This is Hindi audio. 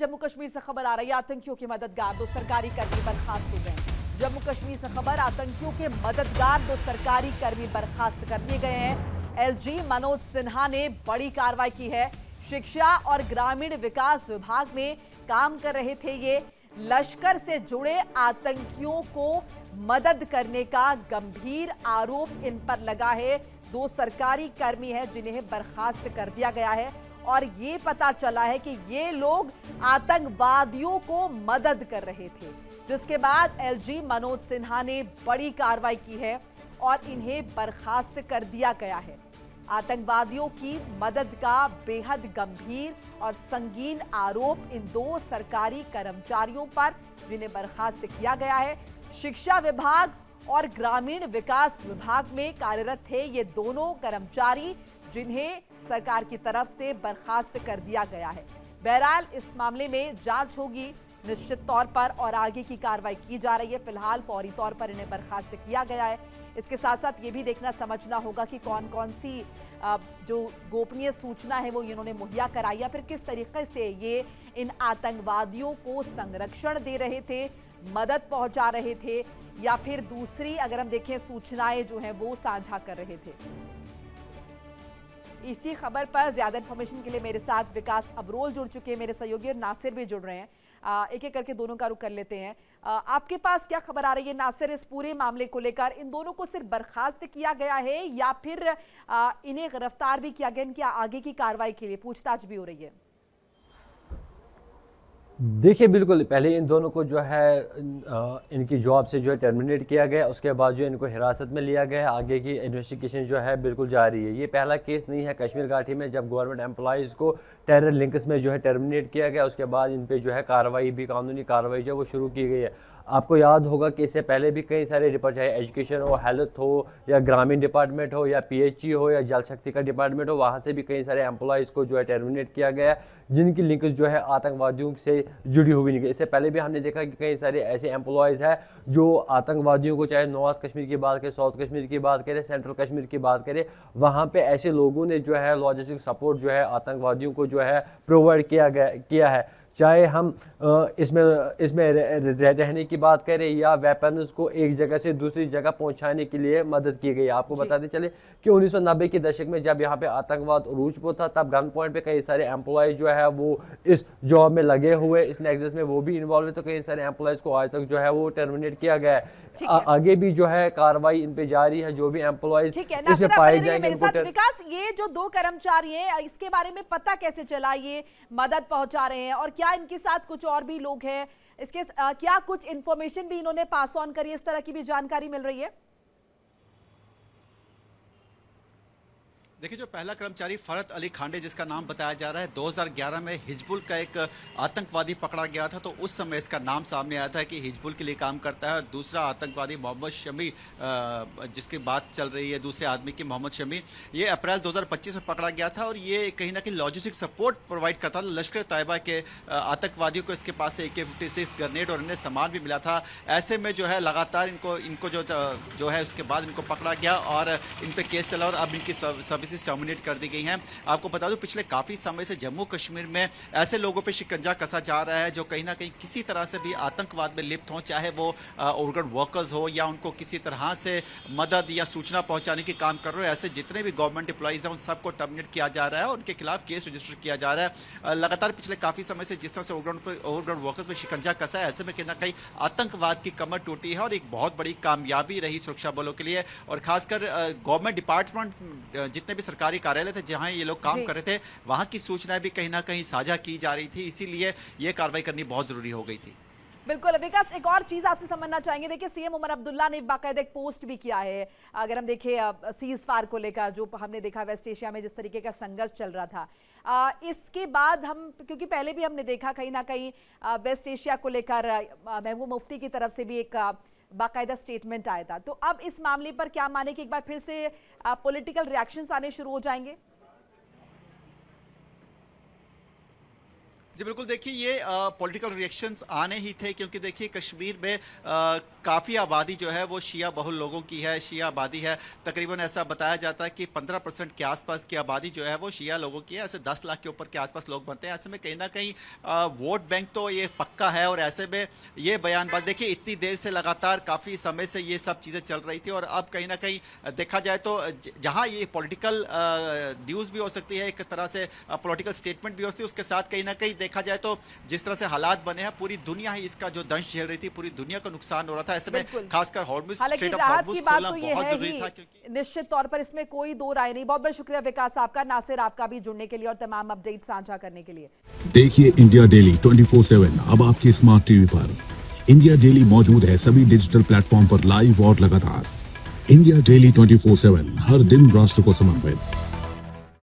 जम्मू कश्मीर से खबर आ रही है, आतंकियों के मददगार 2 सरकारी कर्मी बर्खास्त हो गए। जम्मू कश्मीर से खबर, आतंकियों के मददगार 2 सरकारी कर्मी बर्खास्त कर दिए गए हैं। एलजी मनोज सिन्हा ने बड़ी कार्रवाई की है। शिक्षा और ग्रामीण विकास विभाग में काम कर रहे थे ये। लश्कर से जुड़े आतंकियों को मदद करने का गंभीर आरोप इन पर लगा है। 2 सरकारी कर्मी हैं जिन्हें बर्खास्त कर दिया गया है और ये पता चला है कि ये लोग आतंकवादियों को मदद कर रहे थे, जिसके बाद एलजी मनोज सिन्हा ने बड़ी कार्रवाई की है और इन्हें बर्खास्त कर दिया गया है। आतंकवादियों की मदद का बेहद गंभीर और संगीन आरोप इन 2 सरकारी कर्मचारियों पर, जिन्हें बर्खास्त किया गया है। शिक्षा विभाग और ग्रामीण विकास विभाग में कार्यरत थे ये दोनों कर्मचारी, जिन्हें सरकार की तरफ से बर्खास्त कर दिया गया है। बहरहाल इस मामले में जांच होगी निश्चित तौर पर और आगे की कार्रवाई की जा रही है। फिलहाल फौरी तौर पर इन्हें बर्खास्त किया गया है। इसके साथ साथ ये भी देखना समझना होगा कि कौन कौन सी जो गोपनीय सूचना है वो इन्होंने मुहैया कराई या फिर किस तरीके से ये इन आतंकवादियों को संरक्षण दे रहे थे, मदद पहुंचा रहे थे, या फिर दूसरी अगर हम देखें सूचनाएं जो हैं वो साझा कर रहे थे। इसी खबर पर ज्यादा इंफॉर्मेशन के लिए मेरे साथ विकास अबरोल जुड़ चुके हैं, मेरे सहयोगी और नासिर भी जुड़ रहे हैं। एक एक करके दोनों का रुख कर लेते हैं। आपके पास क्या खबर आ रही है नासिर, इस पूरे मामले को लेकर? इन दोनों को सिर्फ बर्खास्त किया गया है या फिर इन्हें गिरफ्तार भी किया गया? इनकी आगे की कार्रवाई के लिए पूछताछ भी हो रही है? देखिए, बिल्कुल पहले इन दोनों को जो है इनकी जॉब से जो है टर्मिनेट किया गया, उसके बाद जो इनको हिरासत में लिया गया। आगे की इन्वेस्टिगेशन जो है बिल्कुल जारी है। ये पहला केस नहीं है कश्मीर घाटी में जब गवर्नमेंट एम्प्लॉइज़ को टेरर लिंक्स में जो है टर्मिनेट किया गया, उसके बाद इन पे जो है कार्रवाई भी, कानूनी कार्रवाई जो है वो शुरू की गई है। आपको याद होगा कि इससे पहले भी कई सारे डिपार्टमेंट, चाहे एजुकेशन हो, हेल्थ हो, या ग्रामीण डिपार्टमेंट हो, या पीएचई हो, या जल शक्ति का डिपार्टमेंट हो, वहाँ से भी कई सारे एम्प्लॉइज़ को जो है टर्मिनेट किया गया, जिनकी लिंक जो है आतंकवादियों से जुड़ी हुई नहीं। इससे पहले भी हमने देखा कि कई सारे ऐसे एम्प्लॉयज़ हैं जो आतंकवादियों को, चाहे नॉर्थ कश्मीर की बात करें, साउथ कश्मीर की बात करें, सेंट्रल कश्मीर की बात करें, वहाँ पे ऐसे लोगों ने जो है लॉजिस्टिक सपोर्ट जो है आतंकवादियों को जो है प्रोवाइड किया है। चाहे हम इसमें रहने की बात करें या वेपन्स को एक जगह से दूसरी जगह पहुंचाने के लिए मदद की गई। आपको बताते चले कि 1990 के दशक में जब यहाँ पे आतंकवाद उरूज पर था, तब गन पॉइंट पे कई सारे एम्प्लॉयज़ जो है वो इस जॉब में लगे हुए, इस नेक्सस में वो भी इन्वॉल्व है। तो कई सारे एम्प्लॉयज़ को आज तक जो है वो टर्मिनेट किया गया है। आगे भी जो है कार्रवाई इन पे जारी है। जो भी एम्प्लॉयज़ इसमें पाए जाएंगे। विकास, ये जो 2 कर्मचारी हैं, इसके बारे में पता कैसे चला ये मदद पहुंचा रहे हैं, और क्या इनके साथ कुछ और भी लोग हैं? इसके क्या कुछ इंफॉर्मेशन भी इन्होंने पास ऑन करी, इस तरह की भी जानकारी मिल रही है? देखिए, जो पहला कर्मचारी फरत अली खांडे जिसका नाम बताया जा रहा है, 2011 में हिजबुल का एक आतंकवादी पकड़ा गया था, तो उस समय इसका नाम सामने आया था कि हिजबुल के लिए काम करता है। और दूसरा आतंकवादी मोहम्मद शमी, जिसकी बात चल रही है दूसरे आदमी की, मोहम्मद शमी, ये अप्रैल 2025 में पकड़ा गया था और ये कहीं ना कहीं लॉजिस्टिक सपोर्ट प्रोवाइड करता था लश्कर तैयबा के आतंकवादियों को। इसके पास से AK-56 ग्रेनेड और अन्य सामान भी मिला था। ऐसे में जो है लगातार इनको जो है उसके बाद इनको पकड़ा गया और इन पर केस चला और अब इनकी सर्विसेज टर्मिनेट कर दी गई हैं। आपको बता दूं, पिछले काफी समय से जम्मू कश्मीर में ऐसे लोगों पे शिकंजा कसा जा रहा है जो कहीं ना कहीं किसी तरह से भी आतंकवाद में लिप्त हों, चाहे वो ऑर्गन वर्कर्स हो या उनको किसी तरह से मदद या सूचना पहुंचाने के काम कर रहे हो। ऐसे जितने भी गवर्नमेंट एम्प्लॉइज हैं उन सबको टर्मिनेट किया जा रहा है और उनके खिलाफ केस रजिस्टर किया जा रहा है। लगातार पिछले काफी समय से जिस तरह से ऑर्गन वर्कर्स में शिकंजा कसा है, ऐसे में कहीं ना कहीं आतंकवाद की कमर टूटी है और एक बहुत बड़ी कामयाबी रही सुरक्षा बलों के लिए। और खासकर गवर्नमेंट डिपार्टमेंट जितने भी सरकारी कार्यालय थे जहां ये लोग काम कर रहे थे, वहां की सूचनाएं भी कहीं ना कहीं साझा की जा रही थी, इसीलिए ये कार्रवाई करनी बहुत जरूरी हो गई थी। बिल्कुल विकास, एक और चीज आपसे समझना चाहेंगे। देखिए, सीएम उमर अब्दुल्ला ने बाकायदा एक पोस्ट भी किया है। अगर हम देखें सीज फायर को लेकर, जो हमने देखा वेस्ट एशिया में जिस तरीके का संघर्ष चल रहा था, इसके बाद हम, क्योंकि पहले भी हमने देखा कहीं ना कहीं वेस्ट एशिया को लेकर महबूब मुफ्ती की तरफ से भी एक बाकायदा स्टेटमेंट आया था, तो अब इस मामले पर क्या माने कि एक बार फिर से पॉलिटिकल रिएक्शंस आने शुरू हो जाएंगे? जी बिल्कुल, देखिए ये पॉलिटिकल रिएक्शंस आने ही थे, क्योंकि देखिए कश्मीर में काफ़ी आबादी जो है वो शिया बहुल लोगों की है, शिया आबादी है। तकरीबन ऐसा बताया जाता है कि 15% के आसपास की आबादी जो है वो शिया लोगों की है। ऐसे 10 लाख के ऊपर के आसपास लोग बनते हैं। ऐसे में कहीं ना कहीं वोट बैंक तो ये पक्का है। और ऐसे में ये बयानबाजी देखिए, इतनी देर से लगातार काफ़ी समय से ये सब चीज़ें चल रही थी, और अब कहीं ना कहीं देखा जाए तो जहाँ ये पॉलिटिकल न्यूज़ भी हो सकती है, एक तरह से पॉलिटिकल स्टेटमेंट भी हो सकती है, उसके साथ कहीं ना कहीं देखा जाए तो जिस तरह से हालात बने हैं, पूरी दुनिया ही इसका जो दंश झेल रही थी, पूरी दुनिया को नुकसान हो रहा था। ऐसे में बिल्कुल। खासकर हॉर्मुज हालांकि स्ट्रेट ऑफ राहत हॉर्मुज की बात खोलना तो ये बहुत है जरूरी ही, था, क्योंकि निश्चित तौर पर इसमें कोई दो राय नहीं। बहुत बहुत शुक्रिया विकास आपका, नासिर आपका भी जुड़ने के लिए और तमाम अपडेट साझा करने के लिए। देखिए इंडिया डेली 24/7 अब आपके स्मार्ट टीवी पर। इंडिया डेली मौजूद है सभी डिजिटल प्लेटफॉर्म पर लाइव और लगातार। इंडिया डेली 24/7 हर दिन राष्ट्र को समर्पित।